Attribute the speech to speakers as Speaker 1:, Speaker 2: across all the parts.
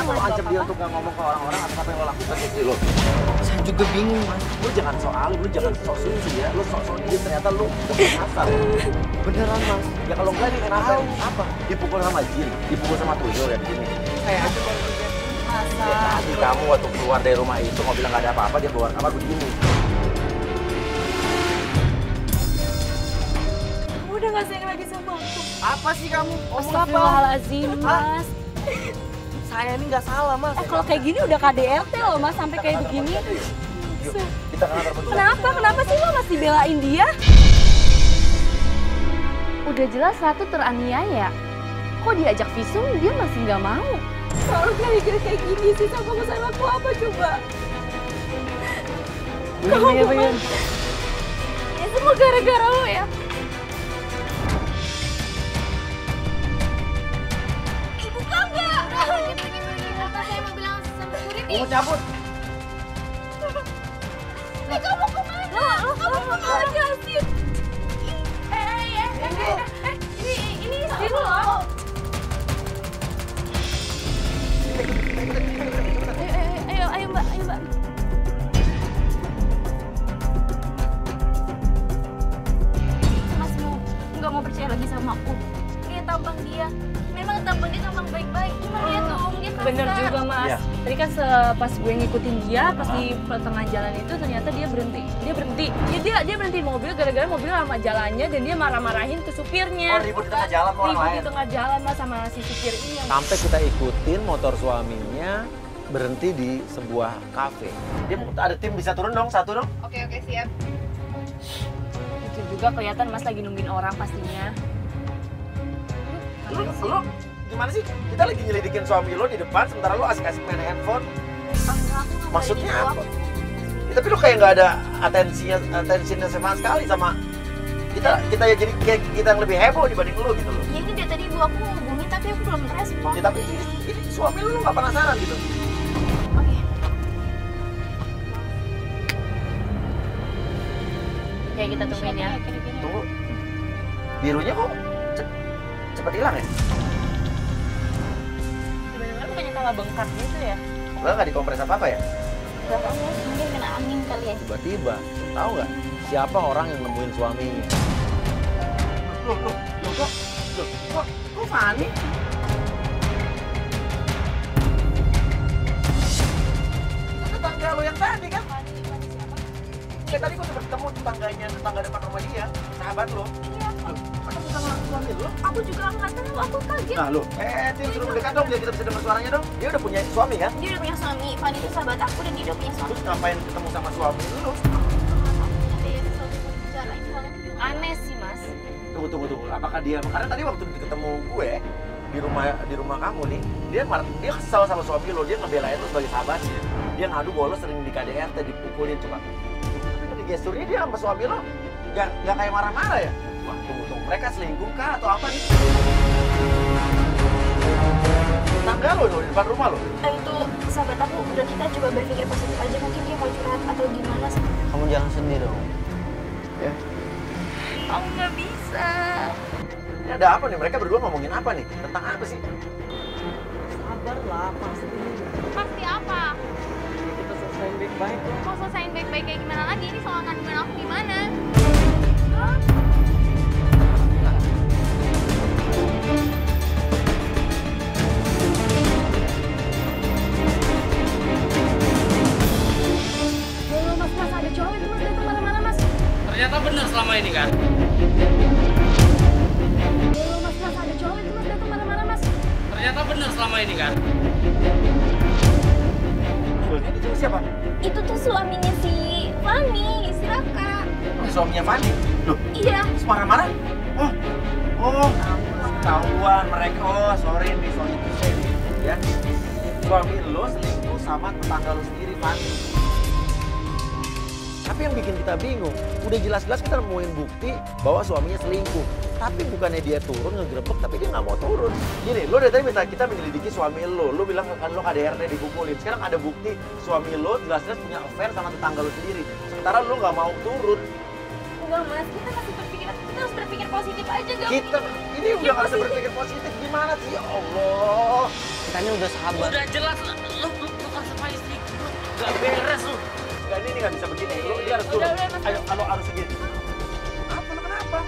Speaker 1: Kenapa lo ancam dia untuk gak ngomong ke orang-orang atas apa yang lo lakukan ke istri lo? Saya juga bingung, Mas. Lo jangan soalin, lo jangan sok suci ya. Lo sok-sok dia ternyata lo kasar. Beneran, Mas. Ya kalau enggak nih kenapa? Apa? Dipukul sama jin, dipukul sama tuyul ya begini. Kayak aja baru kerja. Ya tadi kamu waktu keluar dari rumah itu mau bilang gak ada apa-apa, dia keluar kamar begini.
Speaker 2: Kamu udah gak sayang lagi sama aku.
Speaker 1: Apa sih kamu?
Speaker 2: Astagfirullahaladzim, Mas.
Speaker 1: Saya ini nggak salah, Mas.
Speaker 2: Kalau kayak gini udah KDRT loh, Mas, sampai kayak begini.
Speaker 1: Yuk, kita kan antar berdua.
Speaker 2: Kenapa sih lo masih belain dia?
Speaker 3: Udah jelas Ratu teraniaya. Kok diajak visum dia masih nggak mau?
Speaker 2: Selalu gara-gara kayak gini sih sama aku apa coba?
Speaker 3: Begini.
Speaker 2: Ya semua gara-gara lo ya. Ibu kagak.
Speaker 3: Saya mau bilang sama Kurini.
Speaker 1: Mau cabut.
Speaker 2: Kamu kemana? Kamu kemana sih? Ini istri lo loh. Ayo mbak. Mas nggak mau percaya lagi sama aku. Lihat tampang dia. Memang tampang dia tampang baik-baik. Cuma lihat dong, dia kasar.
Speaker 3: Bener juga Mas.
Speaker 1: Iya.
Speaker 3: Tadi kan pas gue ngikutin dia, pas di pertengahan jalan itu ternyata dia berhenti. Ya, dia berhenti mobil gara-gara mobil lama jalannya dan dia marah-marahin ke supirnya.
Speaker 1: Oh, ribut di tengah jalan sama orang
Speaker 3: Ribut
Speaker 1: lain.
Speaker 3: di tengah jalan Mas sama si supir ini.
Speaker 1: Sampai kita ikutin motor suaminya berhenti di sebuah kafe. Dia ada tim bisa turun dong, satu dong.
Speaker 2: Oke, siap.
Speaker 3: Itu juga kelihatan Mas lagi nungguin orang pastinya.
Speaker 1: Lo gimana sih? Kita lagi nyelidikin suami lo di depan, sementara lo asik-asik main handphone. Maksudnya apa? Ya, tapi lo kayak nggak ada atensinya sama sekali sama kita ya, jadi kayak kita yang lebih heboh dibanding lo gitu loh.
Speaker 2: Ya ini dari tadi ibu aku ngehubungin tapi aku belum respon.
Speaker 1: Ya, tapi ini suami lo nggak penasaran gitu.
Speaker 2: Oke.
Speaker 3: Oke, kita tungguin ya.
Speaker 1: Tunggu, birunya kok cepet hilang ya?
Speaker 3: Sebenarnya bukannya tambah bengkak gitu ya?
Speaker 1: Lo nggak dikompres apa-apa ya?
Speaker 2: Gak tahu, mungkin kena angin kali ya.
Speaker 1: Tiba-tiba, tahu nggak siapa orang yang nemuin suaminya? Kok Fani? Itu tetangga lo yang tadi kan? Ya tadi gua sempat ketemu tetangga depan rumah dia, sahabat lo.
Speaker 2: Iya.
Speaker 1: Ketemu sama suami lo?
Speaker 2: Aku juga nggak tahu, aku kaget.
Speaker 1: Nah lo, Tim suruh mendekat dong biar kita bisa dengar suaranya dong. Dia udah punya suami kan?
Speaker 2: Dia udah punya suami, Fanny itu sahabat aku dan dia udah punya suami.
Speaker 1: Terus ngapain ketemu sama suami lo?
Speaker 3: Aneh sih Mas.
Speaker 1: Tunggu. Apakah dia? Karena tadi waktu ketemu gue di rumah kamu nih, dia kesal sama suami lo, dia ngebelain lo sebagai sahabatnya. Dia ngadu bahwa lo sering di KDRT, dipukulin coba. Tapi dari gesturnya dia sama suami lo nggak kayak marah-marah ya? Wah, tunggu. Mereka selingkuh kah atau apa nih? Tangga lo di depan rumah lo.
Speaker 2: Itu sahabat aku, udah kita coba berpikir positif aja, mungkin dia mau curhat atau gimana.
Speaker 1: Kamu jangan sedih dong. Ya.
Speaker 2: Aku nggak bisa.
Speaker 1: Ini ada apa nih? Mereka berdua ngomongin apa nih? Tentang apa sih?
Speaker 4: Sabarlah, pasti.
Speaker 2: Pasti apa?
Speaker 4: Kita selesaiin baik-baik lah.
Speaker 2: Mau selesain baik-baik kayak gimana lagi? Ini soal kandungan aku gimana?
Speaker 3: Mas, ada cowok itu Mas, datang mana-mana Mas.
Speaker 5: Ternyata benar selama ini kan?
Speaker 3: Mas, ada cowok itu Mas, datang mana-mana Mas.
Speaker 5: Ternyata benar selama ini kan?
Speaker 1: Ini siapa?
Speaker 2: Itu tuh suaminya si Fanny, si Raka.
Speaker 1: Suaminya Fani? Loh,
Speaker 2: Iya.
Speaker 1: terus marah-marah? Oh, ketahuan mereka. Oh, sorry nih, ya. Suami lo selingkuh sama tetangga lo sendiri, Fani. Tapi yang bikin kita bingung, udah jelas-jelas kita nemuin bukti bahwa suaminya selingkuh. Tapi bukannya dia turun ngegrebek, tapi dia nggak mau turun. Gini, lo dari tadi minta kita menyelidiki suami lo. Lo bilang kan lo KDRT dipukulin. Sekarang ada bukti suami lo jelas-jelas punya affair sama tetangga lo sendiri. Sementara lo nggak mau turun.
Speaker 2: Enggak Mas, kita harus berpikir positif aja, gak
Speaker 1: Kita ini udah nggak bisa berpikir positif. Gimana sih? Ya Allah. Katanya udah sahabat.
Speaker 5: Udah jelas lu kasih sama istri lu. Gak beres lu.
Speaker 1: Enggak, ini nggak bisa begini. Lu dia harus turun.
Speaker 3: Udah, Mas.
Speaker 1: Ayo, kalau harus segini. Apa lu kenapa?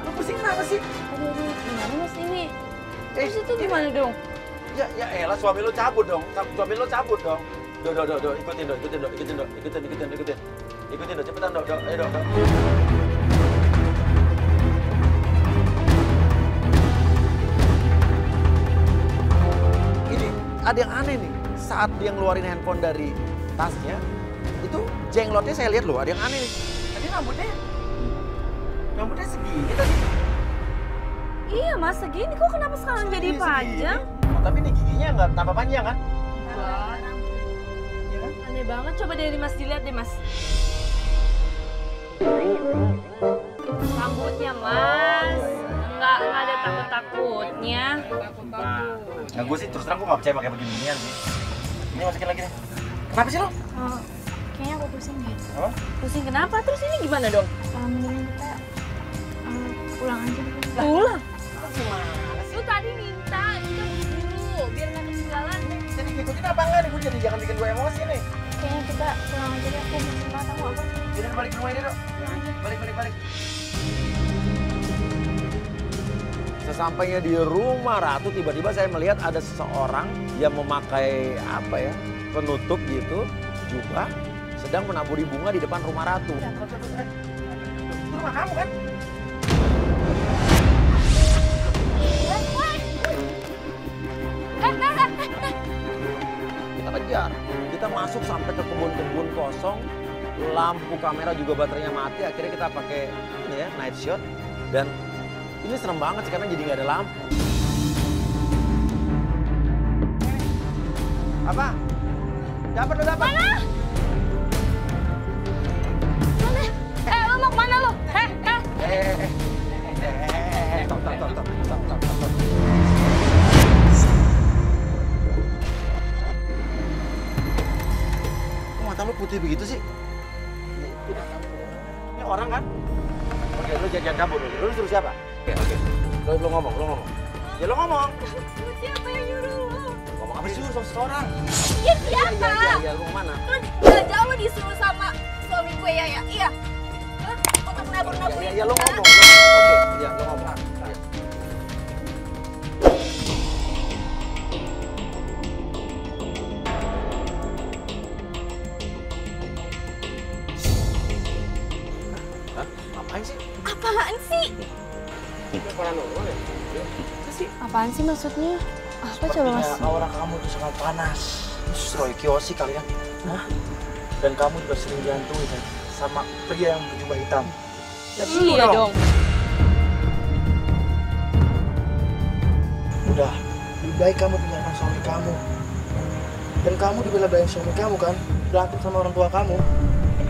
Speaker 1: Lu pusing kenapa sih?
Speaker 3: Aduh, gimana Mas ini?
Speaker 1: Eh,
Speaker 3: Terus itu gimana dong?
Speaker 1: Ya elah, suami lu cabut dong. Suami lu cabut dong. Do, ikutin do. Ikutin do, cepetan do. Ayo do. Ini ada yang aneh nih. Saat dia ngeluarin handphone dari tasnya, itu jenglotnya saya lihat loh, ada yang aneh nih. Tadi rambutnya segini tadi.
Speaker 3: Iya Mas, segini kok kenapa sekarang jadi panjang?
Speaker 1: Oh, tapi ini giginya nggak tambah panjang kan?
Speaker 3: Enggak.
Speaker 1: Iya kan?
Speaker 3: Aneh banget, coba dari Mas dilihat deh Mas. Rambutnya Mas, nggak ada takut-takutnya.
Speaker 1: Nah, gue sih terus terang gue nggak percaya pakai beginian sih. Ini masukin lagi deh. Kenapa sih lo?
Speaker 2: Kayaknya aku pusing deh.
Speaker 1: Apa?
Speaker 3: Pusing kenapa? Terus ini gimana dong?
Speaker 2: Mendingan kita pulang aja dulu.
Speaker 3: Pulang.
Speaker 1: Gimana sih?
Speaker 3: Lu tadi minta kita dulu biar nggak ketinggalan.
Speaker 1: Jadi ngikutin apa enggak nih? Gue jadi jangan bikin gue emosi nih.
Speaker 2: Kayaknya kita pulang aja deh. Aku mau cerita sama apa?
Speaker 1: Jadi balik ke rumah ini dok. Balik. Sesampainya di rumah Ratu, tiba-tiba saya melihat ada seseorang yang memakai apa ya, penutup gitu, jubah, sedang menaburi bunga di depan rumah Ratu. Itu rumah kamu kan? Kita kejar, kita masuk sampai ke kebun-kebun kosong, lampu kamera juga baterainya mati, akhirnya kita pakai ini ya, night shot, dan ini serem banget sih karena jadi nggak ada lampu. Apa? Dapat lo dapat?
Speaker 3: Mana? Lo mau kemana lo?
Speaker 1: Stop. Kok mata lu putih begitu sih? Ini orang kan? Oke, lu jangan kabur lu. Lu suruh siapa? Oke. Lu ngomong. Ya lu ngomong.
Speaker 2: Siapa yang nyuruh lu?
Speaker 1: Ngomong apa sih lu sama seseorang?
Speaker 2: Iya siapa?
Speaker 1: Iya, lu kemana?
Speaker 2: Lu gak jauh lu disuruh sama suami gue ya? Iya. Hah? Untuk nabur-naburin.
Speaker 1: Iya, lu ngomong. Oke, iya, lu ngomong. Iya. Apaan sih?
Speaker 2: Apaan sih? Apaan sih maksudnya? Apa coba mas?
Speaker 1: Aura kamu tuh sangat panas. Roy Kiyoshi kali ya? Hah? Dan kamu juga sering dihantui kan? Sama pria yang berjubah hitam. Ya,
Speaker 3: Iya dong.
Speaker 6: Udah, lebih baik kamu tinggalkan suami kamu. Dan kamu juga bela-belain suami kamu kan? Berantem sama orang tua kamu.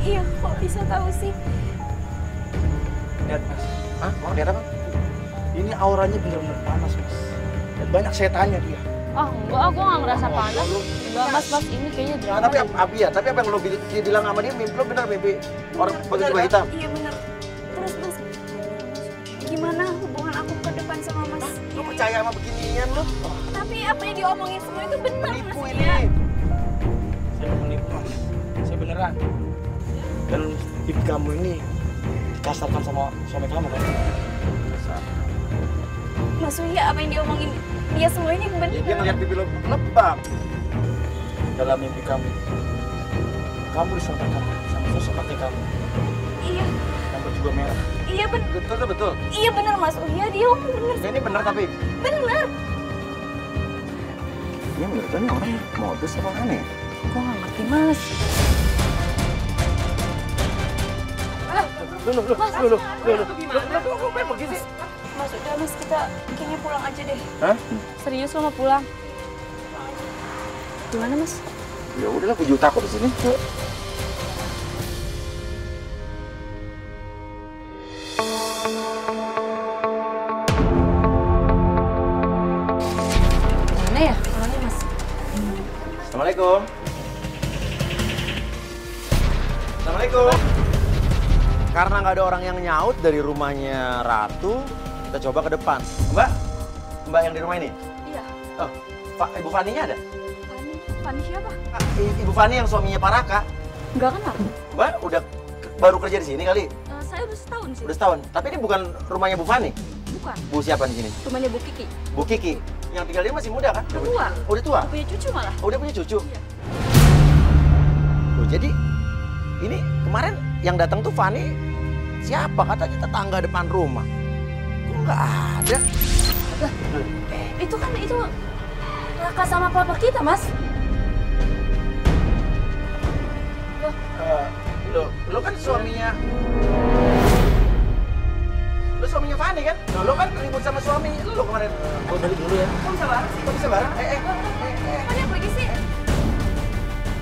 Speaker 2: Iya, kok bisa tahu sih?
Speaker 6: Lihat mas,
Speaker 1: Hah? Mau lihat apa?
Speaker 6: ini auranya benar-benar panas mas. Dan banyak setannya dia.
Speaker 3: Ah enggak, gue nggak ngerasa panas. Enggak mas, ini kayaknya drama.
Speaker 1: Tapi tapi apa yang lo bilang sama dia, mimpi lo benar mimpi orang berjubah hitam?
Speaker 2: Iya bener. Terus mas, gimana hubungan aku ke depan sama mas?
Speaker 1: Lo percaya sama beginian lo?
Speaker 2: Tapi apa yang diomongin semua itu benar
Speaker 1: Penipu
Speaker 2: mas.
Speaker 1: ini.
Speaker 2: Iya.
Speaker 6: Saya bukan menipu mas, saya beneran. Dan pipi kamu ini dikasarkan sama suami kamu kan?
Speaker 2: Mas Wihya, apa yang diomongin dia semua ini benar.
Speaker 1: Ya, dia ngeliat pipi lo lebam.
Speaker 6: Dalam mimpi kamu disertakan sama sosok kakek kamu
Speaker 2: Iya,
Speaker 6: yang berjubah merah.
Speaker 2: iya benar.
Speaker 1: Betul.
Speaker 2: Iya benar Mas Wihya, dia ngomong benar.
Speaker 1: Ya, ini benar tapi.
Speaker 2: Benar.
Speaker 1: Ini menurut lo orang modus apa aneh?
Speaker 3: Gue nggak ngerti mas.
Speaker 1: Lu pengen pergi sih?
Speaker 2: Mas udah mas, kita kayaknya pulang aja deh.
Speaker 1: Hah?
Speaker 3: Serius lo mau pulang? Gimana mas?
Speaker 1: Ya udahlah, gue juga takut di sini.
Speaker 3: Mana ya orangnya mas?
Speaker 1: Assalamualaikum. Assalamualaikum. Karena nggak ada orang yang nyaut dari rumahnya Ratu, kita coba ke depan. Mbak? Mbak yang di rumah ini?
Speaker 3: Iya.
Speaker 1: Oh, Pak, Ibu Fani-nya ada?
Speaker 3: Fani siapa?
Speaker 1: Ibu Fani yang suaminya Pak Raka.
Speaker 3: Enggak kenal.
Speaker 1: Mbak udah baru kerja di sini kali?
Speaker 3: Saya udah setahun sih.
Speaker 1: Udah setahun. Tapi ini bukan rumahnya Bu Fani?
Speaker 3: Bukan.
Speaker 1: Bu siapa di sini?
Speaker 3: Rumahnya Bu Kiki.
Speaker 1: Bu Kiki. Yang tinggal dia masih muda kan?
Speaker 3: Udah tua.
Speaker 1: Udah tua?
Speaker 3: Udah punya cucu malah.
Speaker 1: Udah punya cucu?
Speaker 3: Iya.
Speaker 1: Oh, jadi ini kemarin yang datang tuh Fani siapa? Katanya tetangga depan rumah. Kok nggak ada?
Speaker 3: Itu Raka sama papa kita, Mas.
Speaker 1: Lo kan suaminya. Lo suaminya Fani kan? Lo kan ribut sama suami lo kemarin. Gue balik dulu ya. Kok bisa bareng sih? Kok bisa bareng?
Speaker 3: Mana pergi sih?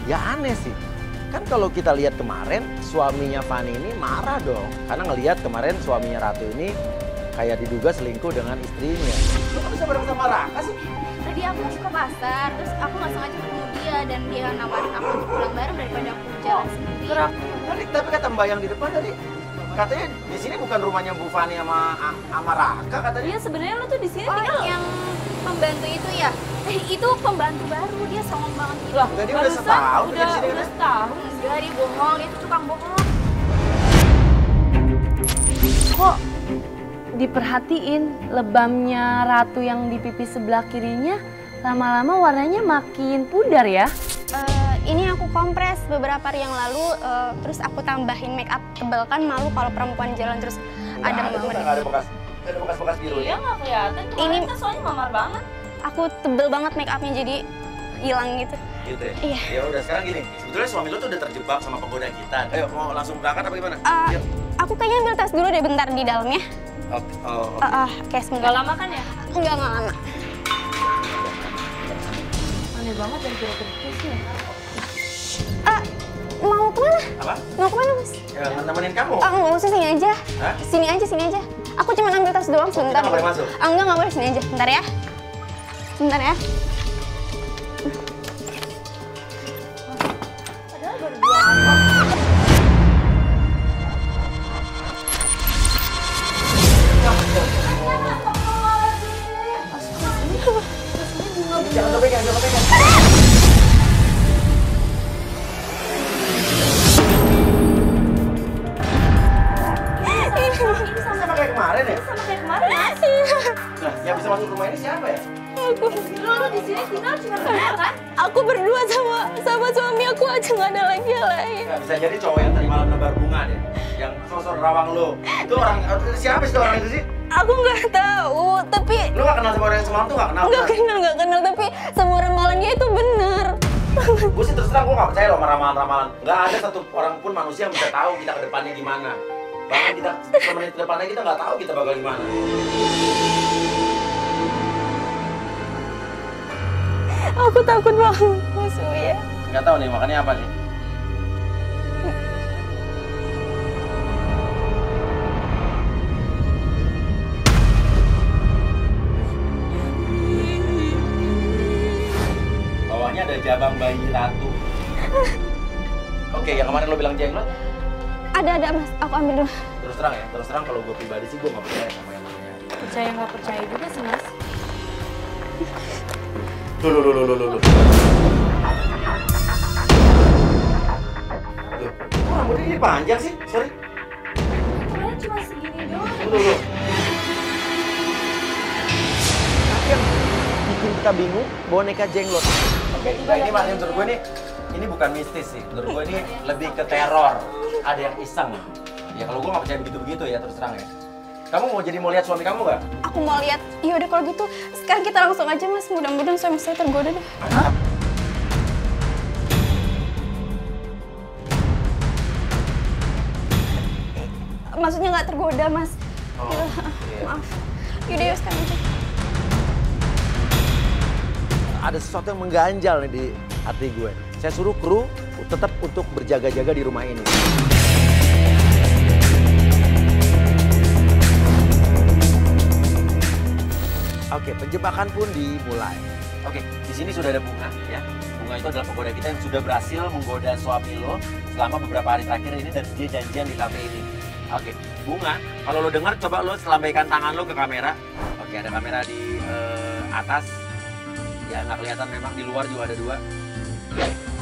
Speaker 1: Ya aneh sih. Kan kalau kita lihat kemarin suaminya Fani ini marah dong. Karena ngelihat kemarin suaminya Ratu ini kayak diduga selingkuh dengan istrinya. Lo kok bisa bareng sama Raka sih?
Speaker 2: Tadi aku ke pasar, terus aku nggak sengaja ketemu dia dan dia nawarin aku untuk pulang bareng daripada aku jalan sendiri.
Speaker 1: Tapi kata Mbak yang di depan tadi katanya di sini bukan rumahnya Bu Fani sama Raka katanya.
Speaker 3: Iya, sebenarnya lo tuh di sini
Speaker 2: Oh,
Speaker 3: tinggal.
Speaker 2: yang pembantu itu ya? Itu pembantu baru, dia songong banget gitu.
Speaker 3: Lah,
Speaker 1: Enggak, dia udah
Speaker 3: barusan
Speaker 1: setahun kerja di sini,
Speaker 3: udah
Speaker 1: kan?
Speaker 3: setahun.
Speaker 2: Enggak, dia bohong, itu tukang bohong.
Speaker 3: Kok diperhatiin lebamnya Ratu yang di pipi sebelah kirinya lama-lama warnanya makin pudar ya?
Speaker 7: Ini aku kompres beberapa hari yang lalu, terus aku tambahin make up tebal, kan malu kalau perempuan jalan terus ada
Speaker 1: Nggak
Speaker 7: mama.
Speaker 1: ada bekas biru
Speaker 3: Iya,
Speaker 1: ya.
Speaker 3: nggak kelihatan. Kemarin
Speaker 7: Ini-
Speaker 3: kan soalnya mamar banget.
Speaker 7: Aku tebel banget make upnya jadi hilang gitu.
Speaker 1: Gitu ya?
Speaker 7: Iya.
Speaker 1: Ya udah sekarang gini, sebetulnya suami lo tuh udah terjebak sama penggoda kita. Ayo mau langsung berangkat apa gimana? Yuk.
Speaker 7: Aku kayaknya ambil tes dulu deh bentar di dalamnya.
Speaker 1: Oke. Oh,
Speaker 7: Oke, sebentar.
Speaker 3: Nggak lama kan ya?
Speaker 7: Enggak lama.
Speaker 3: Aneh banget dari kira-kira sih.
Speaker 7: Mau kemana?
Speaker 1: apa?
Speaker 7: Mau kemana, Mas?
Speaker 1: Ya nemenin kamu.
Speaker 7: Nggak usah, sini aja.
Speaker 1: Hah?
Speaker 7: Sini aja. Aku cuma ambil tas doang sebentar.
Speaker 1: Kita nggak boleh masuk?
Speaker 7: Nggak boleh, sini aja. Bentar ya. Bentar ya.
Speaker 3: Padahal baru 2 hari.
Speaker 1: Jangan pegang, jangan pegang. Ini sama kayak kemarin ya?
Speaker 3: Sama kayak kemarin, Mas.
Speaker 1: Nah, yang bisa masuk rumah ini siapa ya?
Speaker 3: Lo di sini tinggal cuma berdua kan?
Speaker 7: Aku berdua sama suami aku aja, nggak ada lagi yang lain.
Speaker 1: Nggak, bisa jadi cowok yang tadi malam nebar bunga deh. Yang sosok rawang lo. Itu orang, siapa sih orang itu sih?
Speaker 7: Aku nggak tahu, tapi
Speaker 1: Lo nggak kenal sama orang yang semalam tuh nggak kenal?
Speaker 7: nggak kenal, tapi semua ramalannya itu benar.
Speaker 1: Gue sih terus terang gue nggak percaya loh sama ramalan-ramalan. Nggak ada satu orang pun manusia yang bisa tahu kita ke depannya gimana. Bahkan kita semenit ke depannya kita nggak tahu kita bakal gimana.
Speaker 7: Aku takut banget, Mas Uya.
Speaker 1: Nggak tahu nih makanya apa nih? Bawahnya ada jabang bayi Ratu. Oke, yang kemarin lo bilang jenglot,
Speaker 7: Ada Mas, aku ambil dulu.
Speaker 1: terus terang kalau gue pribadi sih gue nggak percaya sama yang namanya.
Speaker 3: Percaya nggak percaya juga sih, Mas.
Speaker 1: Loh. Kok rambutnya ini panjang sih? Sorry.
Speaker 3: Kemarin cuma segini doang.
Speaker 1: Loh. Tapi yang bikin kita bingung, boneka jenglot. Oke, nah ini Mas, menurut gue ini bukan mistis sih. Menurut gue ini lebih ke teror. Ada yang iseng. Ya kalau gue nggak percaya begitu-begitu ya, terus terang ya. Kamu mau lihat suami kamu nggak?
Speaker 7: Aku mau lihat. Ya udah kalau gitu, sekarang kita langsung aja, Mas. Mudah-mudahan suami saya tergoda deh. Maksudnya nggak tergoda, Mas.
Speaker 1: Oh, iya.
Speaker 7: Maaf. Yaudah, yuk sekarang aja.
Speaker 1: Ada sesuatu yang mengganjal nih di hati gue. Saya suruh kru tetap untuk berjaga-jaga di rumah ini. Oke, penjebakan pun dimulai. Oke, di sini sudah ada bunga ya. Bunga itu adalah penggoda kita yang sudah berhasil menggoda suami lo selama beberapa hari terakhir ini dan dia janjian di kafe ini. Oke, Bunga, kalau lo dengar coba lo selambaikan tangan lo ke kamera. Oke, ada kamera di atas. Ya nggak kelihatan memang, di luar juga ada 2.